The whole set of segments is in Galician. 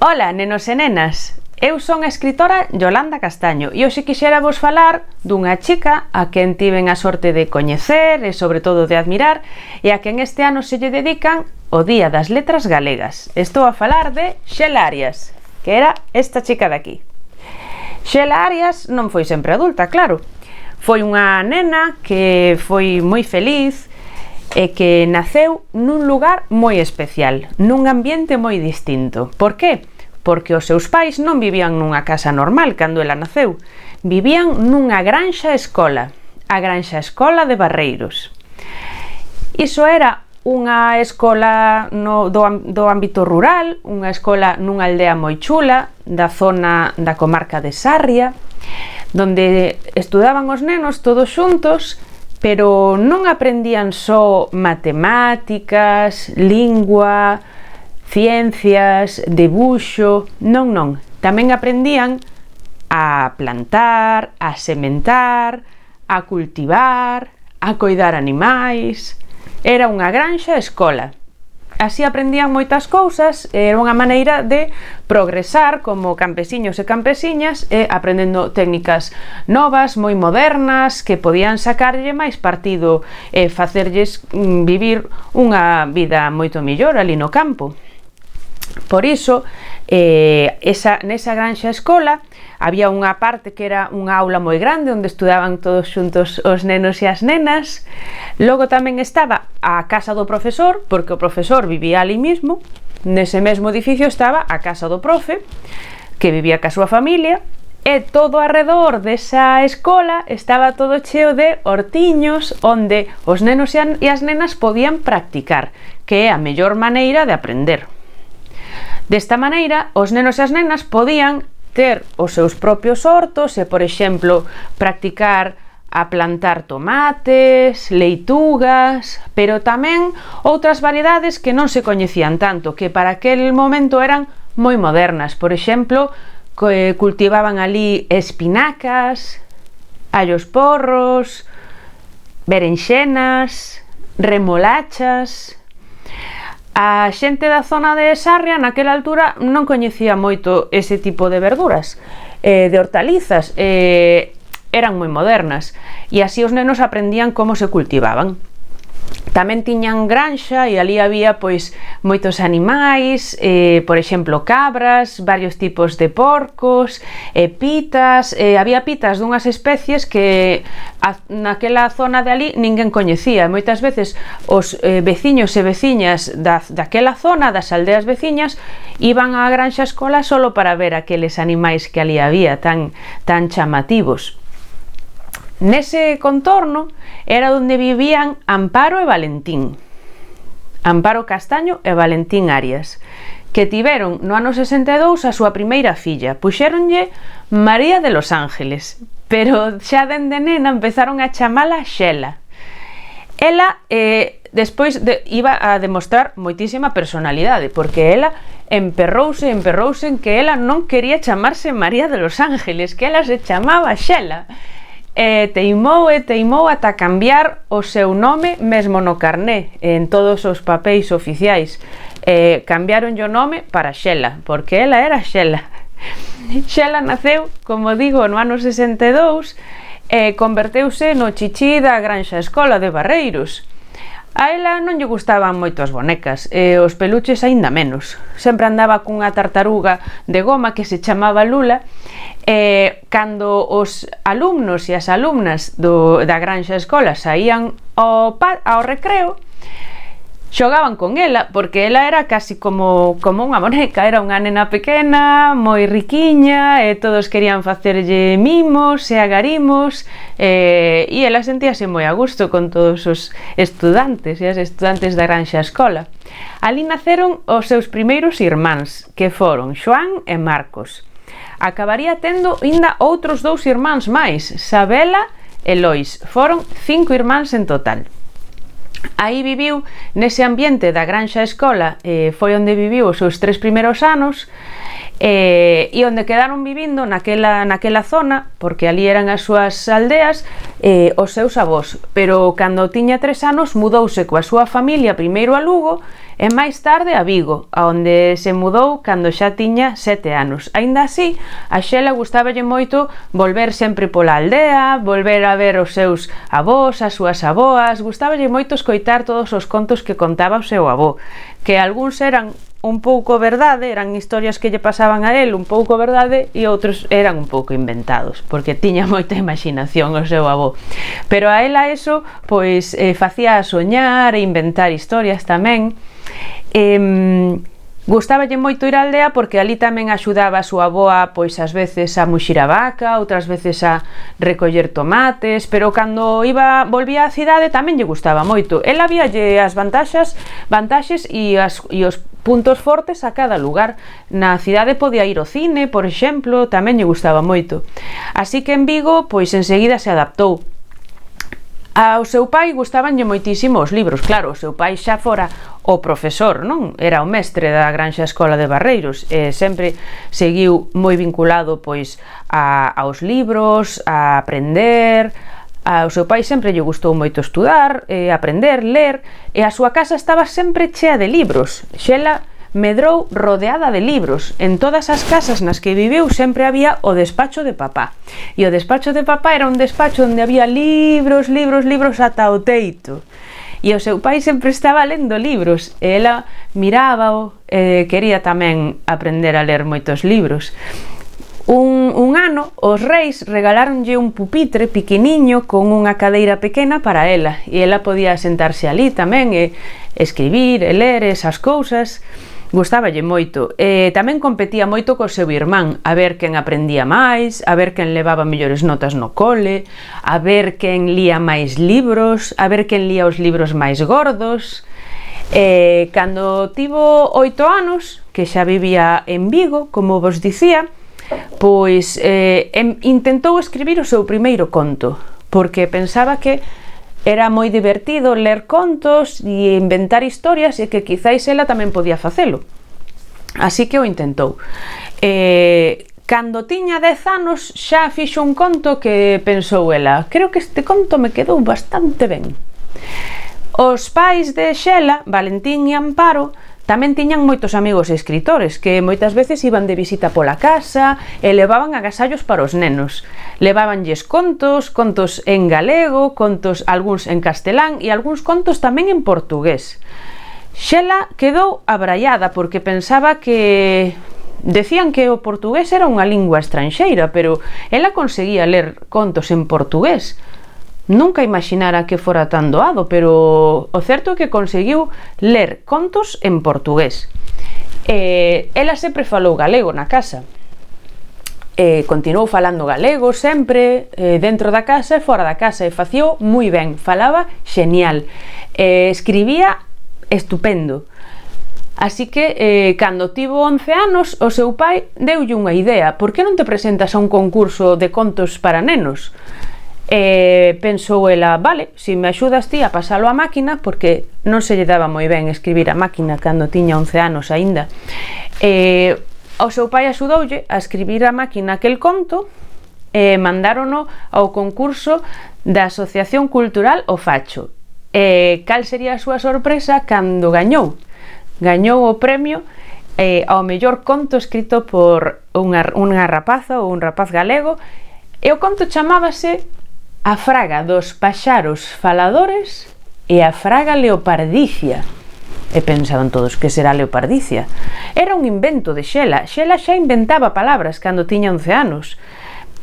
Ola, nenos e nenas! Eu son a escritora Yolanda Castaño e hoxe quixera vos falar dunha chica a quen tiven a sorte de coñecer e sobre todo de admirar e a quen este ano se lle dedican o Día das Letras Galegas. Estou a falar de Xela Arias, que era esta chica de aquí. Xela Arias non foi sempre adulta, claro. Foi unha nena que foi moi feliz e que naceu nun lugar moi especial, nun ambiente moi distinto. Por que? Porque os seus pais non vivían nunha casa normal cando ela naceu, vivían nunha granxa escola, a Granxa Escola de Barreiros. Iso era unha escola do ámbito rural, unha escola nunha aldea moi chula, da zona da comarca de Sarria, donde estudaban os nenos todos xuntos, pero non aprendían só matemáticas, lingua, ciencias, debuxo, non. Tamén aprendían a plantar, a sementar, a cultivar, a coidar animais. Era unha granxa escola. Así aprendían moitas cousas, era unha maneira de progresar como campesiños e campesiñas e aprendendo técnicas novas, moi modernas, que podían sacarlle máis partido e facerlles vivir unha vida moito mellor ali no campo. Por iso, nesa granxa escola había unha parte que era unha aula moi grande onde estudaban todos xuntos os nenos e as nenas. Logo tamén estaba a casa do profesor, porque o profesor vivía ali mismo. Nese mesmo edificio estaba a casa do profe, que vivía ca súa familia, e todo arredor desa escola estaba todo cheo de hortiños onde os nenos e as nenas podían practicar, que é a mellor maneira de aprender. Desta maneira, os nenos e as nenas podían ter os seus propios hortos e, por exemplo, practicar a plantar tomates, leitugas, pero tamén outras variedades que non se coñecían tanto, que para aquel momento eran moi modernas. Por exemplo, cultivaban ali espinacas, allos porros, berenxenas, remolachas. A xente da zona de Sarria naquela altura non coñecía moito ese tipo de verduras, de hortalizas, eran moi modernas e así os nenos aprendían como se cultivaban. Tamén tiñan granxa e ali había pois moitos animais, por exemplo cabras, varios tipos de porcos, pitas, había pitas dunhas especies que naquela zona de ali ninguén coñecía. Moitas veces os veciños e veciñas daquela zona, das aldeas veciñas, iban á granxa escola solo para ver aqueles animais que ali había tan chamativos. Nese contorno era onde vivían Amparo e Valentín, Amparo Castaño e Valentín Arias, que tiveron no ano 62 a súa primeira filla. Puxéronlle María de los Ángeles, pero xa dende nena empezaron a chamala Xela. Ela despois iba a demostrar moitísima personalidade, porque ela emperrouse en que ela non quería chamarse María de los Ángeles, que ela se chamaba Xela. Teimou ata cambiar o seu nome mesmo no carné, en todos os papéis oficiais. Cambiaronlle o nome para Xela, porque ela era Xela. Xela naceu, como digo, no ano 62 e converteuse no chichí da Granxa Escola de Barreiros. A ela non lle gustaban moito as bonecas e os peluches aínda menos. Sempre andaba cunha tartaruga de goma que se chamaba Lula e cando os alumnos e as alumnas da Granxa Escola saían ao recreo, xogaban con ela, porque ela era casi como unha boneca, era unha nena pequena, moi riquiña, e todos querían facerlle mimos e agarimos, e ela sentíase moi a gusto con todos os estudantes e as estudantes da Granxa Escola. Ali naceron os seus primeiros irmáns, que foron Xoán e Marcos. Acabaría tendo ainda outros 2 irmáns máis, Sabela e Lois. Foron 5 irmáns en total. Aí viviu nese ambiente da Granxa Escola, foi onde viviu os seus 3 primeiros anos e onde quedaron vivindo naquela zona, porque ali eran as súas aldeas, os seus avós, pero cando tiña 3 anos mudouse coa súa familia primeiro a Lugo e máis tarde a Vigo, aonde se mudou cando xa tiña 7 anos. Aínda así, a Xela gustáballe moito volver sempre pola aldea, volver a ver os seus avós, as súas avoas, gustáballe moito escoitar todos os contos que contaba o seu avó, que algúns eran un pouco verdade, eran historias que lle pasaban a él un pouco verdade e outros eran un pouco inventados, porque tiña moita imaginación o seu avó. Pero a ela eso, pois, facía soñar e inventar historias tamén. Gustáballe moito ir á aldea porque ali tamén axudaba a súa avoa, pois ás veces a muxir a vaca, outras veces a recoller tomates, pero cando volvía á cidade tamén lle gustaba moito. Ela víalle as vantaxes e os puntos fortes a cada lugar. Na cidade podía ir ao cine, por exemplo, tamén lle gustaba moito. Así que en Vigo, pois enseguida se adaptou. Ao seu pai gustabanlle moitísimo os libros, claro, o seu pai xa fora o profesor, non? Era o mestre da Granxa Escola de Barreiros e sempre seguiu moi vinculado pois aos libros, a aprender. Ao seu pai sempre lle gustou moito estudar, aprender, ler, e a súa casa estaba sempre chea de libros. Xela medrou rodeada de libros. En todas as casas nas que viviu sempre había o despacho de papá. E o despacho de papá era un despacho onde había libros ata o teito. E o seu pai sempre estaba lendo libros e ela mirábao, quería tamén aprender a ler moitos libros. Un ano, os reis regaláronlle un pupitre pequeniño con unha cadeira pequena para ela, e ela podía sentarse ali tamén e escribir e ler esas cousas. Gustáballe moito. Tamén competía moito co seu irmán, a ver quen aprendía máis, a ver quen levaba mellores notas no cole, a ver quen lía máis libros, a ver quen lía os libros máis gordos. Cando tivo 8 anos, que xa vivía en Vigo, como vos dicía, pois intentou escribir o seu primeiro conto, porque pensaba que era moi divertido ler contos e inventar historias e que quizáis ela tamén podía facelo. Así que o intentou. Cando tiña 10 anos xa fixo un conto que pensou ela: creo que este conto me quedou bastante ben. Os pais de Xela, Valentín e Amparo, tamén tiñan moitos amigos escritores que moitas veces iban de visita pola casa e levaban agasallos para os nenos. Levábanlles contos en galego, contos algúns en castelán e algúns contos tamén en portugués. Xela quedou abraiada porque pensaba que decían que o portugués era unha lingua estranxeira, pero ela conseguía ler contos en portugués. Nunca imaginara que fora tan doado, pero o certo é que conseguiu ler contos en portugués. Ela sempre falou galego na casa. Continuou falando galego sempre, dentro da casa e fora da casa, e facío moi ben, falaba xenial, escribía estupendo. Así que, cando tivo 11 anos, o seu pai deulle unha idea: por que non te presentas a un concurso de contos para nenos? Pensou ela: vale, se me axudas ti a pasalo á máquina, porque non se lle daba moi ben escribir a máquina cando tiña 11 anos aínda. O seu pai axudoulle a escribir a máquina aquel conto e mandárono ao concurso da Asociación Cultural O Facho. Cal sería a súa sorpresa cando gañou o premio ao mellor conto escrito por unha rapaza ou un rapaz galego, e o conto chamábase A fraga dos paxaros faladores e a fraga leopardicia. E pensaban todos: que será leopardicia? Era un invento de Xela. Xela xa inventaba palabras cando tiña 11 anos.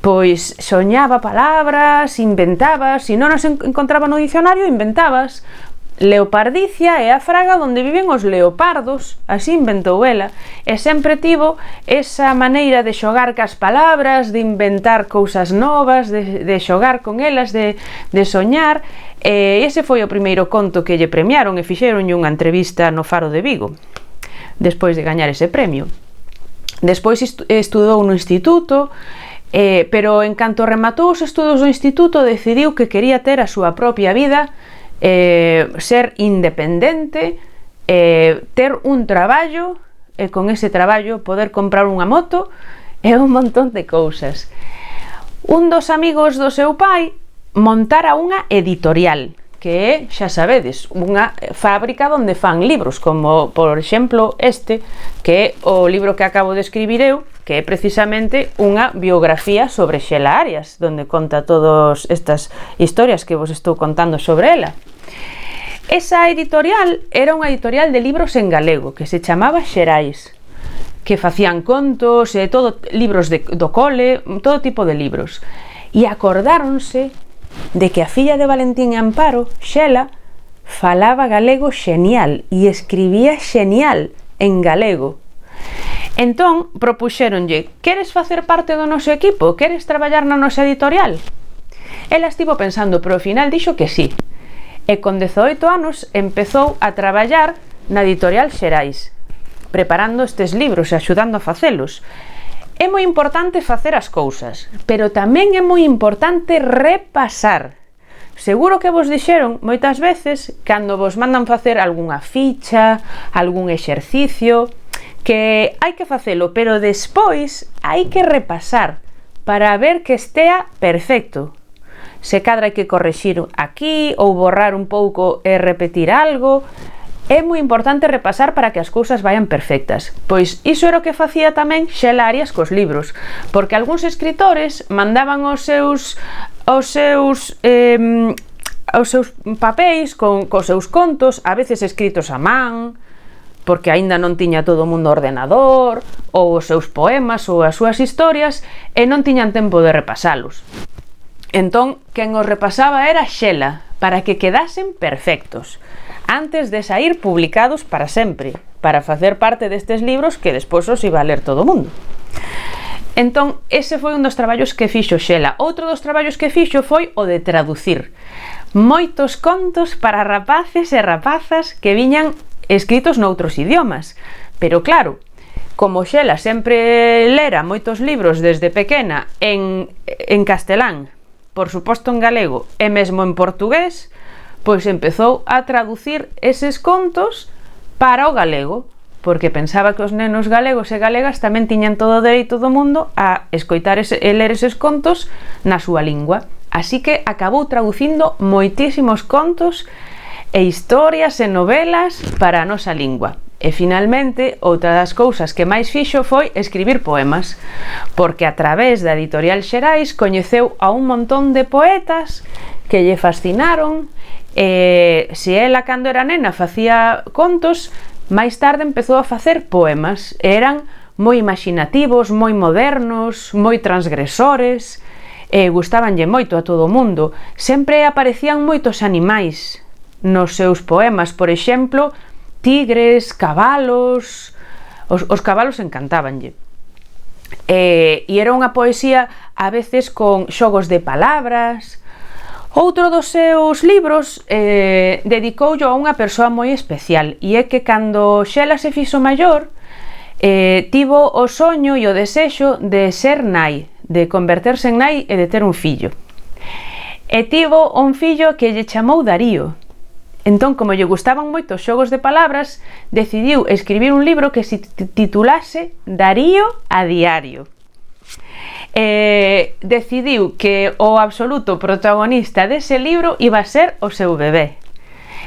Pois soñaba palabras, inventaba, se non as encontraba no dicionario, inventabas. Leopardicia é a fraga onde viven os leopardos, así inventou ela, e sempre tivo esa maneira de xogar cas palabras, de inventar cousas novas, de xogar con elas, de soñar. Ese foi o primeiro conto que lle premiaron e fixeronlle unha entrevista no Faro de Vigo, despois de gañar ese premio. Despois estudou no instituto, pero en canto rematou os estudos do instituto decidiu que quería ter a súa propia vida, ser independente, ter un traballo e con ese traballo poder comprar unha moto e un montón de cousas. Un dos amigos do seu pai montara unha editorial, que é, xa sabedes, unha fábrica onde fan libros, como, por exemplo, este, que é o libro que acabo de escribir eu, que é precisamente unha biografía sobre Xela Arias, onde conta todas estas historias que vos estou contando sobre ela. Esa editorial era unha editorial de libros en galego, que se chamaba Xerais, que facían contos e todo, libros do cole, todo tipo de libros. E acordáronse de que a filla de Valentín e Amparo, Xela, falaba galego xenial e escribía xenial en galego. Entón, propuxéronlle: queres facer parte do noso equipo? Queres traballar na nosa editorial? Ela estivo pensando, pero ao final dixo que sí. E con 18 anos empezou a traballar na editorial Xerais, preparando estes libros e axudando a facelos. É moi importante facer as cousas, pero tamén é moi importante repasar. Seguro que vos dixeron moitas veces, cando vos mandan facer algunha ficha, algún exercicio, que hai que facelo, pero despois hai que repasar para ver que estea perfecto. Se cadra hai que corrixir aquí ou borrar un pouco e repetir algo. É moi importante repasar para que as cousas vayan perfectas. Pois iso era o que facía tamén Xela Arias cos libros, porque algúns escritores mandaban os seus papéis cos seus contos, a veces escritos a man, porque aínda non tiña todo o mundo ordenador, ou os seus poemas ou as súas historias, e non tiñan tempo de repasalos. Entón, quen os repasaba era Xela, para que quedasen perfectos, antes de sair publicados para sempre, para facer parte destes libros que despois os iba a ler todo o mundo. Entón, ese foi un dos traballos que fixo Xela. Outro dos traballos que fixo foi o de traducir moitos contos para rapaces e rapazas que viñan escritos noutros idiomas. Pero claro, como Xela sempre lera moitos libros desde pequena en castelán, por suposto en galego e mesmo en portugués, pois empezou a traducir eses contos para o galego, porque pensaba que os nenos galegos e galegas tamén tiñan todo o dereito do mundo a escoitar e ler eses contos na súa lingua. Así que acabou traducindo moitísimos contos e historias e novelas para a nosa lingua. E finalmente, outra das cousas que máis fixo foi escribir poemas, porque a través da editorial Xerais coñeceu a un montón de poetas que lle fascinaron. Se ela cando era nena facía contos, máis tarde empezou a facer poemas. Eran moi imaginativos, moi modernos, moi transgresores, gustabanlle moito a todo o mundo. Sempre aparecían moitos animais nos seus poemas, por exemplo, tigres, cabalos. Os cabalos encantábanlle. E era unha poesía a veces con xogos de palabras. Outro dos seus libros dedicoulle a unha persoa moi especial, e é que cando Xela se fixo maior, tivo o soño e o desexo de ser nai, de converterse en nai e de ter un fillo. E tivo un fillo que lle chamou Darío. Entón, como lle gustaban moito os xogos de palabras, decidiu escribir un libro que se titulase Darío a diario. Decidiu que o absoluto protagonista dese libro iba a ser o seu bebé,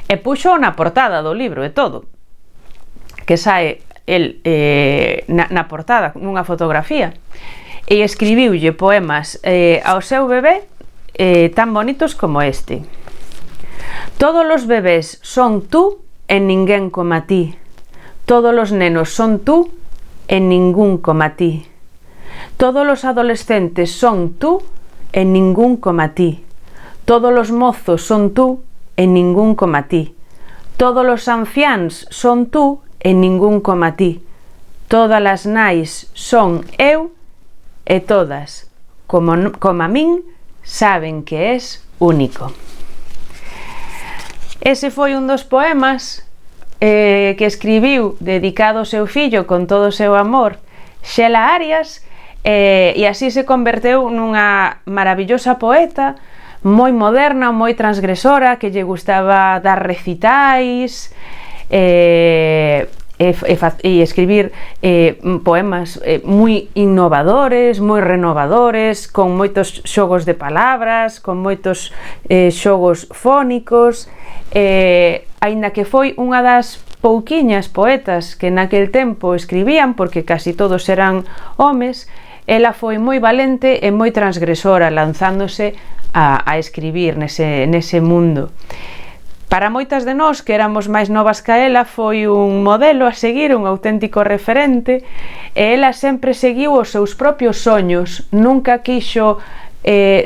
e puxo na portada do libro e todo, que sae el na portada nunha fotografía, e escribiulle poemas ao seu bebé tan bonitos como este: todos os bebés son tú e ninguén coma ti, todos os nenos son tú e ningún coma ti, todos os adolescentes son tú e ningún coma ti, todos os mozos son tú e ningún coma ti, todos os anciáns son tú e ningún coma ti, todas as nais son eu e todas, como a min, saben que és único. Ese foi un dos poemas que escribiu dedicado ao seu fillo con todo o seu amor, Xela Arias, e así se converteu nunha maravillosa poeta, moi moderna, moi transgresora, que lle gustaba dar recitais, e escribir poemas moi innovadores, moi renovadores, con moitos xogos de palabras, con moitos xogos fónicos, aínda que foi unha das pouquiñas poetas que naquel tempo escribían, porque casi todos eran homes, ela foi moi valente e moi transgresora, lanzándose a escribir nese mundo. Para moitas de nós, que éramos máis novas que ela, foi un modelo a seguir, un auténtico referente, e ela sempre seguiu os seus propios soños, nunca quixo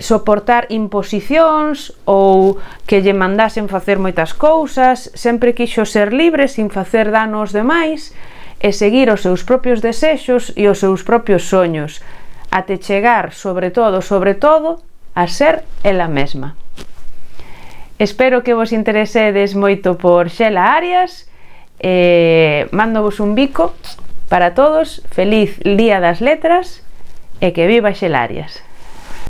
soportar imposicións ou que lle mandasen facer moitas cousas, sempre quixo ser libre sin facer dano aos demais e seguir os seus propios desexos e os seus propios soños, até chegar, sobre todo, a ser ela mesma. Espero que vos interesedes moito por Xela Arias, mándovos un bico para todos, feliz Día das Letras e que viva Xela Arias.